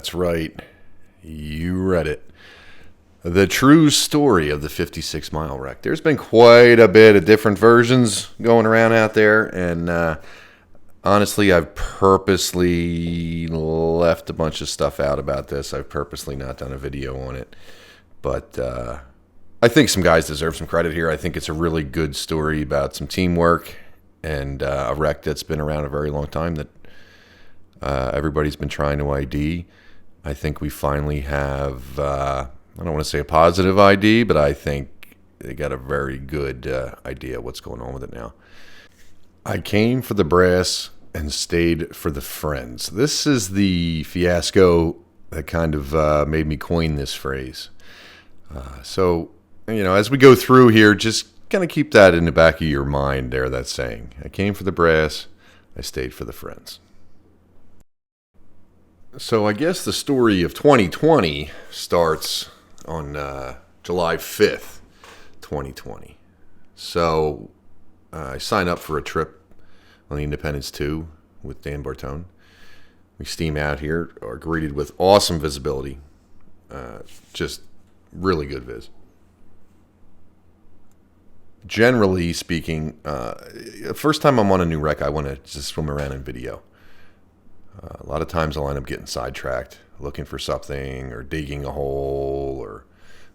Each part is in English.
That's right. You read it. The true story of the 56-mile wreck. There's been quite a bit of different versions going around out there, and honestly, I've purposely left a bunch of stuff out about this. I've purposely not done a video on it, but I think some guys deserve some credit here. I think it's a really good story about some teamwork and a wreck that's been around a very long time that everybody's been trying to ID. I think we finally have, I don't want to say a positive ID, but I think they got a very good idea of what's going on with it now. I came for the brass and stayed for the friends. This is the fiasco that kind of made me coin this phrase. So, as we go through here, just kind of keep that in the back of your mind there, that saying. I came for the brass, I stayed for the friends. So I guess the story of 2020 starts on July 5th, 2020. So I signed up for a trip on the Independence 2 with Dan Bartone. We steam out here, are greeted with awesome visibility. Just really good viz. Generally speaking, first time I'm on a new wreck, I want to just swim around in video. A lot of times I'll end up getting sidetracked, looking for something or digging a hole or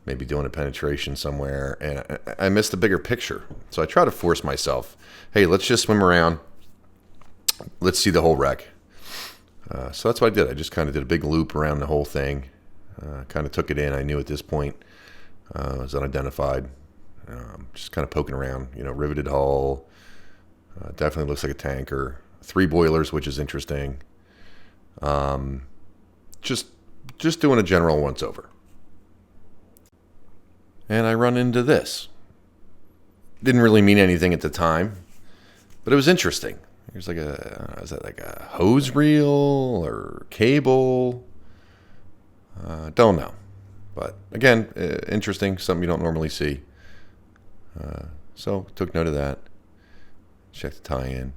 maybe doing a penetration somewhere, and I miss the bigger picture. So I try to force myself, hey, let's just swim around. Let's see the whole wreck. So that's what I did. I just kind of did a big loop around the whole thing, kind of took it in. I knew at this point it was unidentified. Just kind of poking around, riveted hull. Definitely looks like a tanker. 3 boilers, which is interesting. Just doing a general once over. And I run into this. Didn't really mean anything at the time, but it was interesting. There's like is that like a hose reel or cable? Don't know. But again, interesting, something you don't normally see. So took note of that. Checked the tie-in.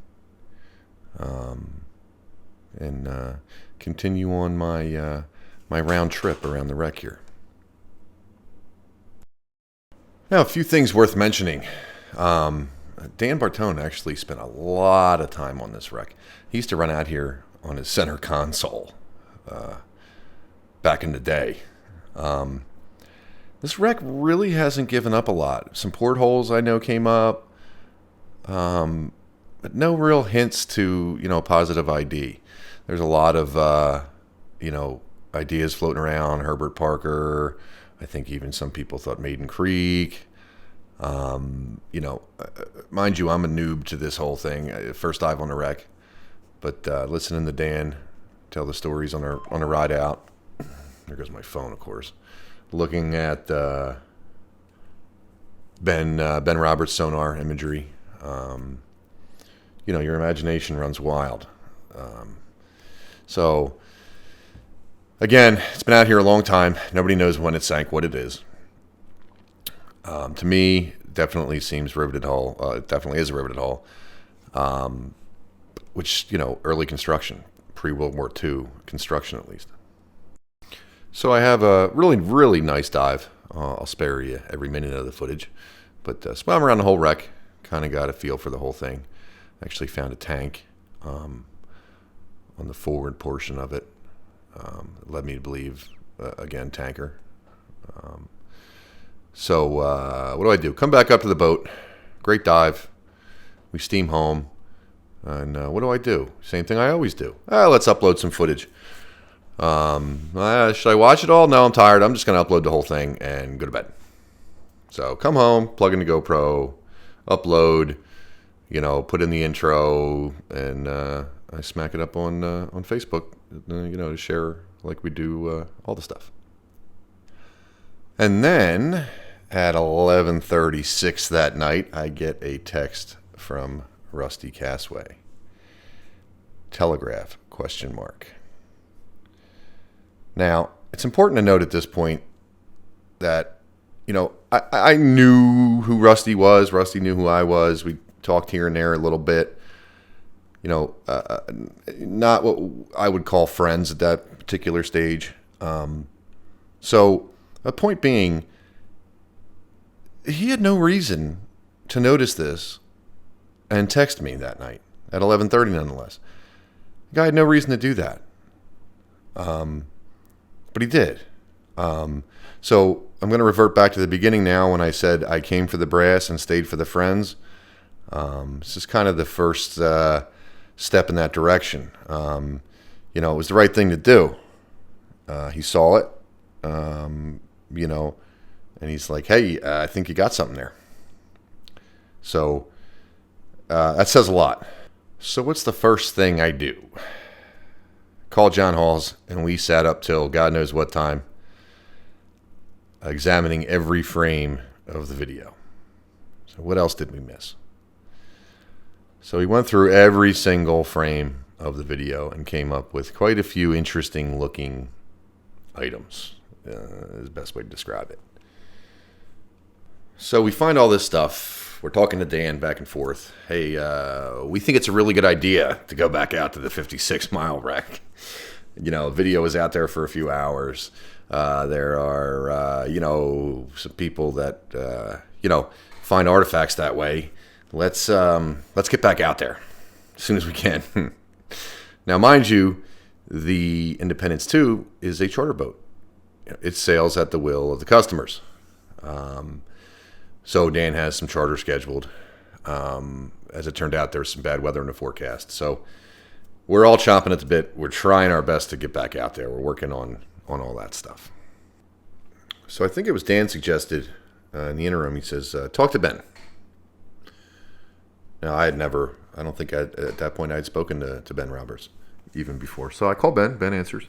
And continue on my my round trip around the wreck here. Now, a few things worth mentioning. Dan Bartone actually spent a lot of time on this wreck. He used to run out here on his center console back in the day. This wreck really hasn't given up a lot. Some portholes I know came up, but no real hints to, positive ID. There's a lot of, ideas floating around. Herbert Parker. I think even some people thought Maiden Creek. Mind you, I'm a noob to this whole thing. First dive on the wreck. But listening to Dan tell the stories on a ride out. There goes my phone, of course. Looking at Ben Roberts' sonar imagery. Your imagination runs wild. So, again, it's been out here a long time. Nobody knows when it sank, what it is. To me, definitely seems riveted hull. It definitely is a riveted hull. Which, early construction, pre-World War II construction at least. So I have a really, really nice dive. I'll spare you every minute of the footage. But swam around the whole wreck. Kind of got a feel for the whole thing. Actually found a tank on the forward portion of it. Led me to believe, again, tanker. So what do? Come back up to the boat. Great dive. We steam home. And what do? Same thing I always do. Let's upload some footage. Should I watch it all? No, I'm tired. I'm just going to upload the whole thing and go to bed. So come home, plug in the GoPro, upload, put in the intro, and I smack it up on Facebook, to share like we do all the stuff. And then at 11:36 that night, I get a text from Rusty Casway. Telegraph, ? Now, it's important to note at this point that, I knew who Rusty was. Rusty knew who I was. We talked here and there a little bit. Not what I would call friends at that particular stage. So a point being, he had no reason to notice this and text me that night at 11:30 nonetheless. The guy had no reason to do that. But he did. So I'm going to revert back to the beginning now when I said I came for the brass and stayed for the friends. This is kind of the first step in that direction. It was the right thing to do. He saw it, and he's like, hey, I think you got something there. So that says a lot. So what's the first thing I do? Call John Halls, and we sat up till God knows what time, examining every frame of the video. So what else did we miss? So we went through every single frame of the video and came up with quite a few interesting looking items, is the best way to describe it. So we find all this stuff. We're talking to Dan back and forth. Hey, we think it's a really good idea to go back out to the 56 mile wreck. Video is out there for a few hours. There are, some people that, find artifacts that way. Let's get back out there as soon as we can. Now, mind you, the Independence 2 is a charter boat. It sails at the will of the customers. So Dan has some charter scheduled. As it turned out, there was some bad weather in the forecast. So we're all chomping at the bit. We're trying our best to get back out there. We're working on all that stuff. So I think it was Dan suggested in the interim, he says, talk to Ben. Now, I don't think at that point I had spoken to Ben Roberts even before. So I call Ben. Ben answers.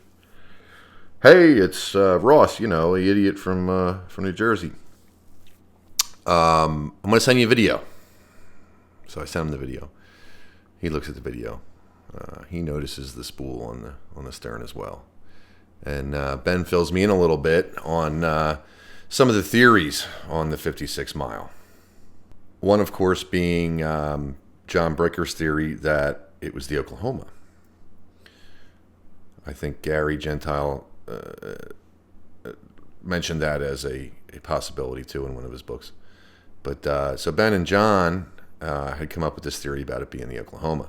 Hey, it's Ross, the idiot from New Jersey. I'm going to send you a video. So I send him the video. He looks at the video. He notices the spool on the stern as well. And Ben fills me in a little bit on some of the theories on the 56 mile. One, of course, being John Bricker's theory that it was the Oklahoma. I think Gary Gentile mentioned that as a possibility, too, in one of his books. But so Ben and John had come up with this theory about it being the Oklahoma.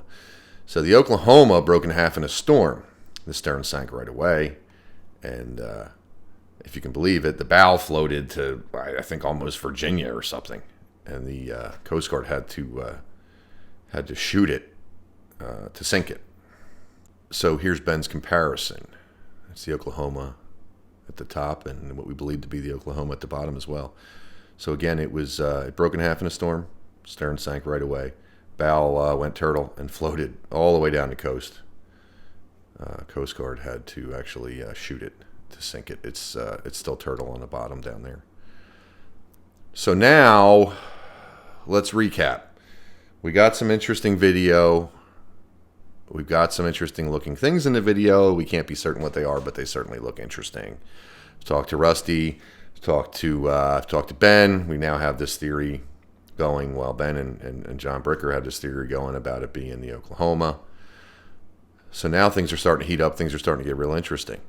So the Oklahoma broke in half in a storm. The stern sank right away. And if you can believe it, the bow floated to, I think, almost Virginia or something. And the Coast Guard had to shoot it to sink it. So here's Ben's comparison. It's the Oklahoma at the top and what we believe to be the Oklahoma at the bottom as well. So again, it was it broke in half in a storm. Stern sank right away. Bow went turtle and floated all the way down the coast. Coast Guard had to actually shoot it to sink it. It's still turtle on the bottom down there. So now, let's recap. We got some interesting video. We've got some interesting looking things in the video. We can't be certain what they are, but they certainly look interesting. Talked to Rusty. Talked to Ben. We now have this theory going. Well, Ben and John Bricker had this theory going about it being the Oklahoma. So now things are starting to heat up. Things are starting to get real interesting.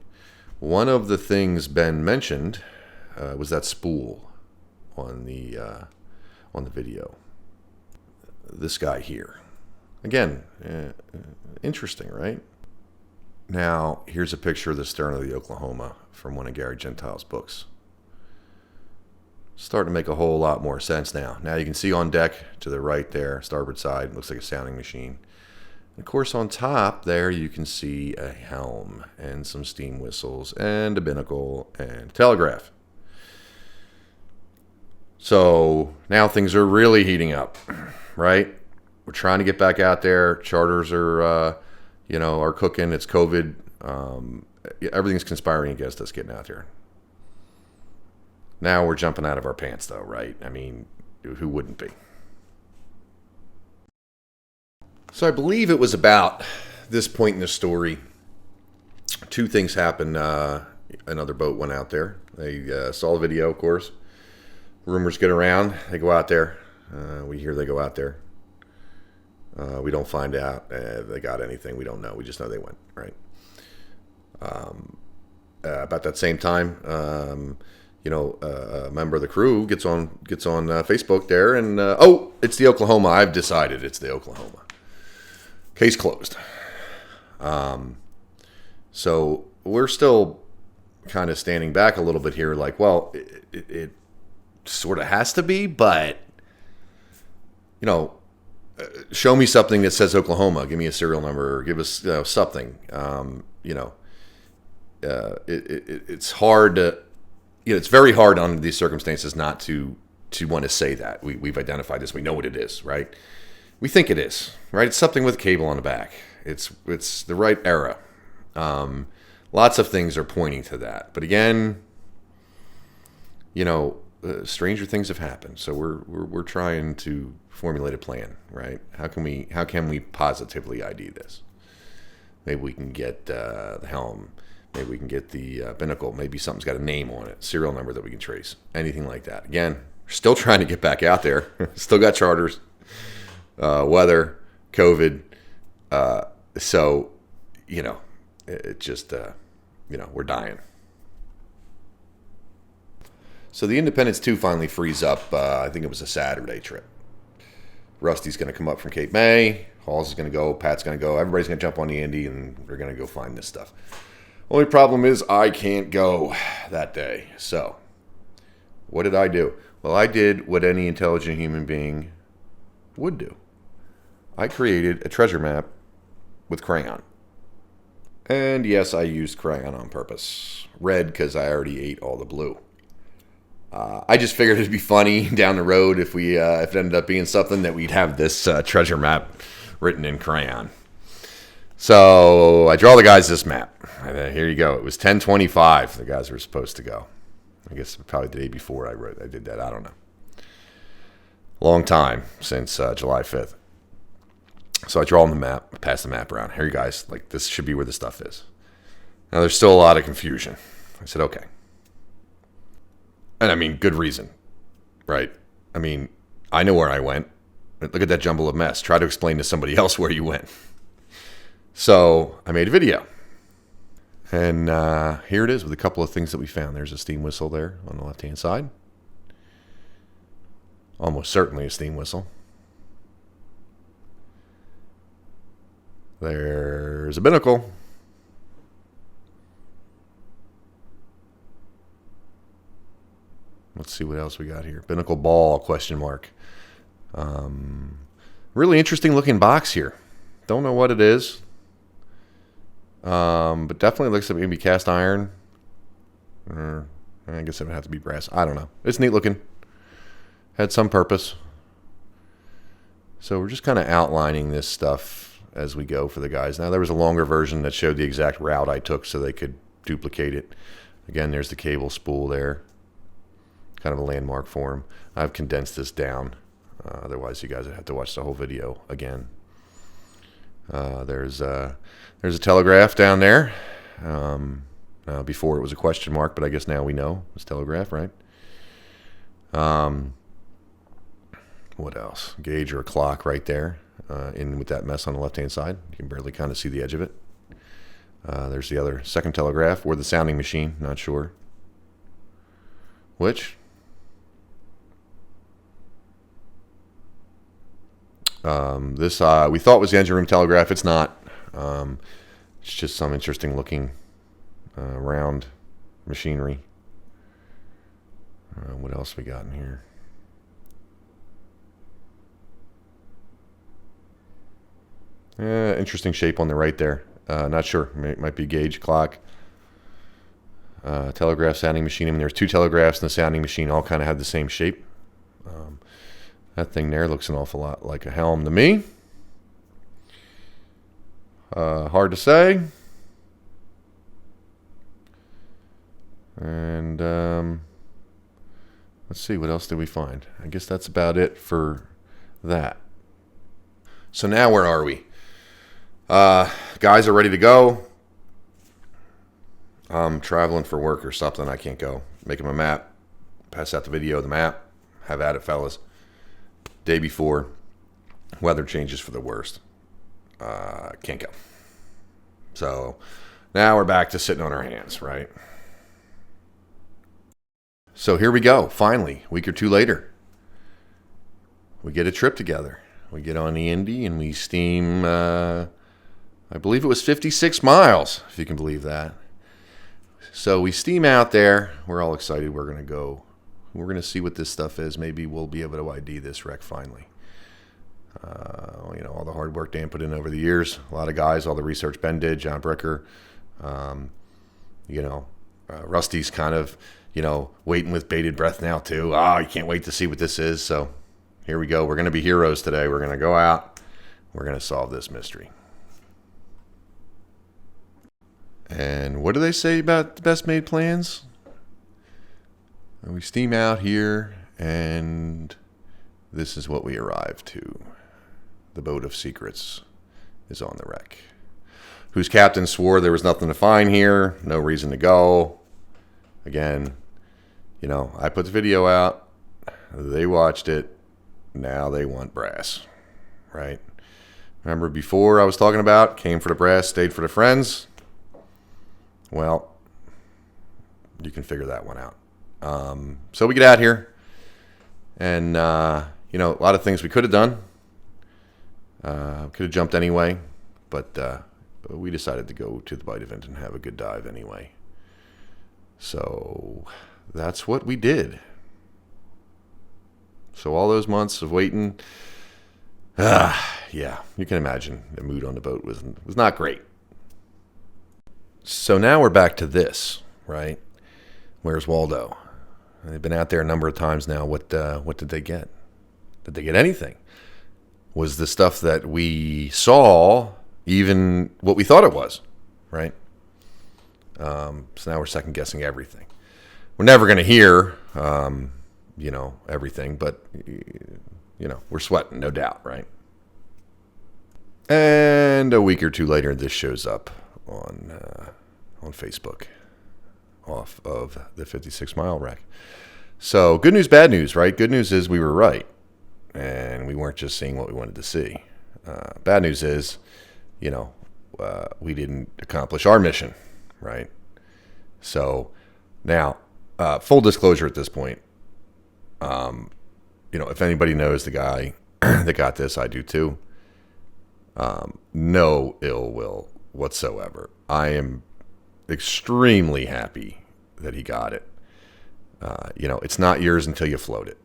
One of the things Ben mentioned was that spool on the video. This guy here. Again, interesting, right? Now, here's a picture of the stern of the Oklahoma from one of Gary Gentile's books. Starting to make a whole lot more sense now. Now you can see on deck to the right there, starboard side, looks like a sounding machine. And of course, on top there, you can see a helm and some steam whistles and a binnacle and a telegraph. So now things are really heating up, right? We're trying to get back out there. Charters are cooking. It's COVID. Everything's conspiring against us getting out there. Now we're jumping out of our pants, though, right? I mean, who wouldn't be? So I believe it was about this point in the story, two things happened. Another boat went out there. They saw the video, of course. Rumors get around. They go out there. We hear they go out there. We don't find out they got anything. We don't know. We just know they went, right? About that same time, a member of the crew gets on Facebook there, and it's the Oklahoma. I've decided it's the Oklahoma. Case closed. So we're still kind of standing back a little bit here, like, well, it sort of has to be, but show me something that says Oklahoma. Give me a serial number, or give us something. It's hard to, it's very hard under these circumstances not to want to say that we've identified this. We know what it is, right? We think it is, right? It's something with cable on the back. It's the right era. Lots of things are pointing to that, but again, stranger things have happened. So we're trying to formulate a plan, right? How can we positively ID this? Maybe we can get the helm. Maybe we can get the binnacle. Maybe something's got a name on it, serial number that we can trace. Anything like that. Again, we're still trying to get back out there. Still got charters, weather, COVID. So, it just, we're dying. So the Independence 2 finally frees up. I think it was a Saturday trip. Rusty's going to come up from Cape May. Halls is going to go. Pat's going to go. Everybody's going to jump on the Indy, and we're going to go find this stuff. Only problem is I can't go that day. So what did I do? Well, I did what any intelligent human being would do. I created a treasure map with crayon. And yes, I used crayon on purpose. Red because I already ate all the blue. I just figured it'd be funny down the road if it ended up being something that we'd have this treasure map written in crayon. So I draw the guys this map. And here you go. It was 10:25. The guys were supposed to go. I guess probably the day before I did that. I don't know. Long time since July 5th. So I draw on the map, pass the map around. Here you guys, like, this should be where the stuff is. Now there's still a lot of confusion. I said, okay. And I mean, good reason, right? I mean, I know where I went. Look at that jumble of mess. Try to explain to somebody else where you went. So I made a video. And here it is with a couple of things that we found. There's a steam whistle there on the left-hand side. Almost certainly a steam whistle. There's a binnacle. Let's see what else we got here. Binnacle ball, question mark. Really interesting looking box here. Don't know what it is. But definitely looks like maybe cast iron. Or I guess it would have to be brass. I don't know. It's neat looking. Had some purpose. So we're just kind of outlining this stuff as we go for the guys. Now there was a longer version that showed the exact route I took so they could duplicate it. Again, there's the cable spool there. Kind of a landmark for them. I've condensed this down. Otherwise, you guys would have to watch the whole video again. There's a telegraph down there. Before it was a question mark, but I guess now we know it's telegraph, right? What else? Gauge or a clock right there. In with that mess on the left-hand side. You can barely kind of see the edge of it. There's the other second telegraph or the sounding machine. Not sure. Which? This we thought was the engine room telegraph. It's not. It's just some interesting looking round machinery. What else we got in here? Interesting shape on the right there. Not sure. Might be gauge, clock, telegraph, sounding machine. I mean, there's two telegraphs in the sounding machine. All kind of have the same shape. That thing there looks an awful lot like a helm to me. Hard to say. And let's see, what else did we find? I guess that's about it for that. So now where are we? Guys are ready to go. I'm traveling for work or something. I can't go. Make them a map. Pass out the video of the map. Have at it, fellas. Day before, weather changes for the worst. Can't go. So Now we're back to sitting on our hands, right? So here we go. Finally, a week or two later, we get a trip together. We get on the Indy and we steam, I believe it was 56 miles, if you can believe that. So we steam out there. We're all excited. We're going to go. We're going to see what this stuff is. Maybe we'll be able to ID this wreck finally. All the hard work Dan put in over the years. A lot of guys, all the research Ben did, John Bricker. Rusty's kind of, waiting with bated breath now too. I can't wait to see what this is. So here we go. We're going to be heroes today. We're going to go out. We're going to solve this mystery. And what do they say about the best made plans? We steam out here, and this is what we arrive to. The boat of secrets is on the wreck, whose captain swore there was nothing to find here, no reason to go. Again, I put the video out. They watched it. Now they want brass, right? Remember before I was talking about came for the brass, stayed for the friends? Well, you can figure that one out. So we get out here, and, a lot of things we could have done. Could have jumped anyway, but we decided to go to the bite event and have a good dive anyway. So that's what we did. So all those months of waiting, you can imagine the mood on the boat was not great. So now we're back to this, right? Where's Waldo? They've been out there a number of times now. What did they get? Did they get anything? Was the stuff that we saw even what we thought it was, right? So now we're second guessing everything. We're never going to hear, everything, but we're sweating, no doubt, right? And a week or two later, this shows up on Facebook off of the 56 mile wreck. So good news, bad news, right? Good news is we were right, and we weren't just seeing what we wanted to see. Bad news is, we didn't accomplish our mission, right? So now, full disclosure at this point, if anybody knows the guy that got this, I do too. No ill will whatsoever. I am extremely happy that he got it. It's not yours until you float it.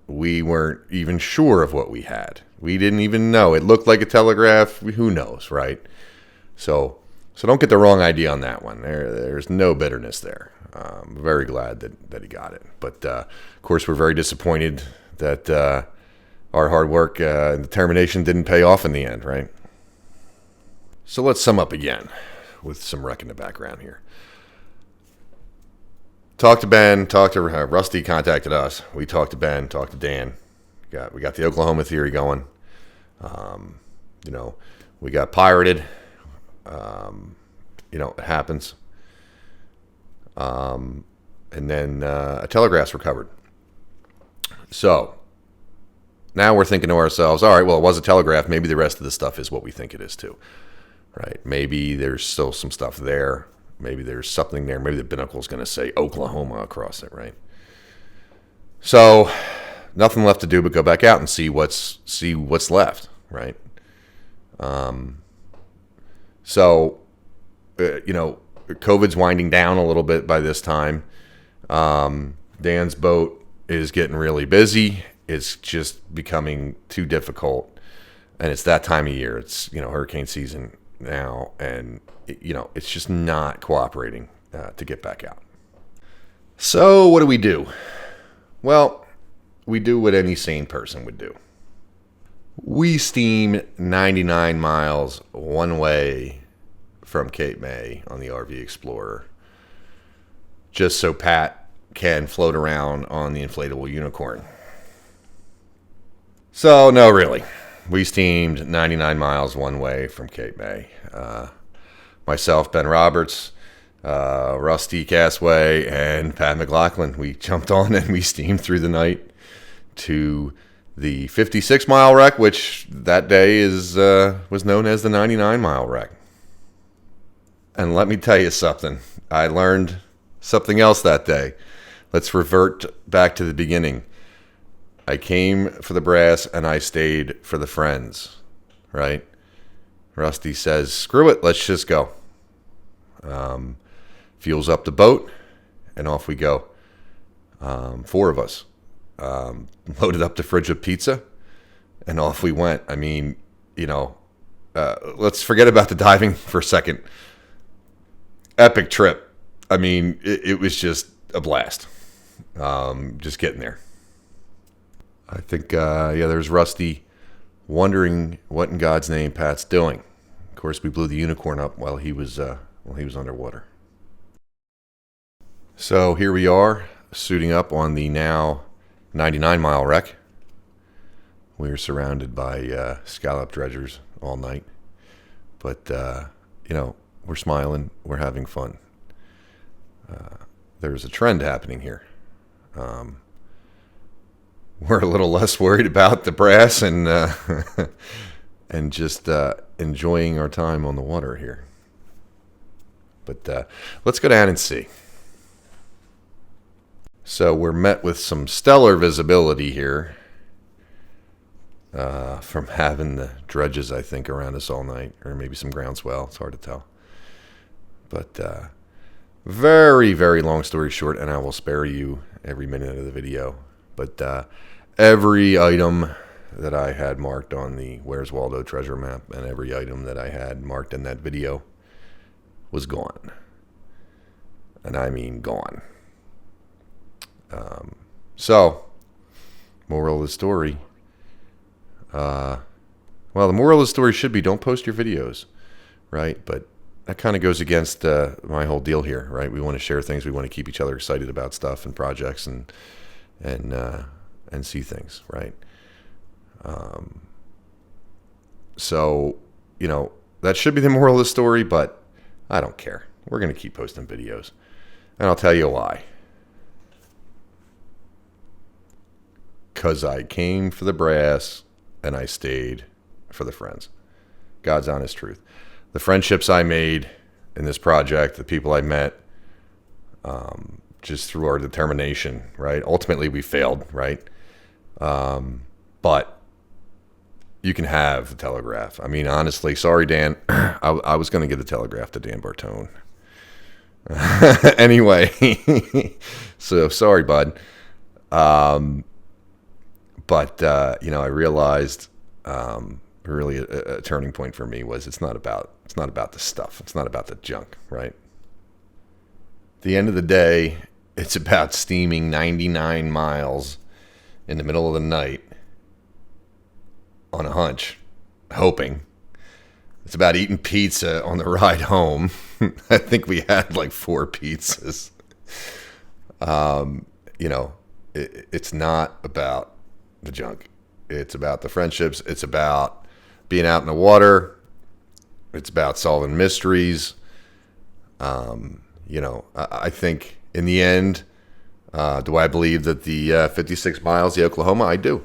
We weren't even sure of what we had. We didn't even know. It looked like a telegraph. Who knows, right? So don't get the wrong idea on that one. There's no bitterness there. I'm very glad that he got it. But, of course, we're very disappointed that our hard work and determination didn't pay off in the end, right? So let's sum up again with some wreck in the background here. Talked to Ben, Rusty contacted us. We talked to Ben, talked to Dan. We got the Oklahoma theory going. We got pirated. It happens. And then a telegraph's recovered. So now we're thinking to ourselves, all right, well, it was a telegraph. Maybe the rest of the stuff is what we think it is too, right? Maybe there's still some stuff there. Maybe there's something there. Maybe the binnacle's going to say Oklahoma across it, right? So nothing left to do but go back out and see what's left, right? COVID's winding down a little bit by this time. Dan's boat is getting really busy. It's just becoming too difficult, and it's that time of year. It's hurricane season now, and it's just not cooperating to get back out. So what do? Well, we do what any sane person would do. We steam 99 miles one way from Cape May on the RV Explorer, just so Pat can float around on the inflatable unicorn. So no, really. We steamed 99 miles one way from Cape May. Myself, Ben Roberts, Rusty Casway, and Pat McLaughlin. We jumped on and we steamed through the night to the 56-mile wreck, which that day was known as the 99-mile wreck. And let me tell you something. I learned something else that day. Let's revert back to the beginning. I came for the brass and I stayed for the friends, right? Rusty says, screw it, let's just go. Fuels up the boat and off we go. 4 of us. Loaded up the fridge of pizza and off we went. I mean, let's forget about the diving for a second. Epic trip. I mean, it was just a blast. Just getting there. I think, there's Rusty wondering what in God's name Pat's doing. Of course, we blew the unicorn up while he was underwater. So here we are, suiting up on the now 99-mile wreck. We were surrounded by scallop dredgers all night. But, we're smiling. We're having fun. There's a trend happening here. We're a little less worried about the brass and and just enjoying our time on the water here. But let's go down and see. So we're met with some stellar visibility here from having the dredges, I think, around us all night, or maybe some groundswell. It's hard to tell. But very, very long story short, and I will spare you every minute of the video. But every item that I had marked on the Where's Waldo treasure map and every item that I had marked in that video was gone. And I mean gone. So, moral of the story. The moral of the story should be don't post your videos, right? But that kind of goes against my whole deal here, right? We want to share things. We want to keep each other excited about stuff and projects and see things, right? So, that should be the moral of the story, but I don't care. We're going to keep posting videos. And I'll tell you why. Because I came for the brass and I stayed for the friends. God's honest truth. The friendships I made in this project, the people I met, just through our determination, right? Ultimately, we failed, right? But you can have the Telegraph. I mean, honestly, sorry, Dan. I was going to give the Telegraph to Dan Bartone. Anyway, so sorry, bud. But I realized really a turning point for me was it's not about the stuff. It's not about the junk, right? At the end of the day, it's about steaming 99 miles in the middle of the night on a hunch, hoping. It's about eating pizza on the ride home. I think we had like 4 pizzas. It's not about the junk. It's about the friendships. It's about being out in the water. It's about solving mysteries. I think in the end, do I believe that the 56 miles, the Oklahoma? I do.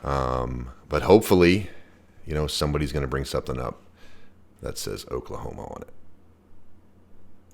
But hopefully, somebody's going to bring something up that says Oklahoma on it.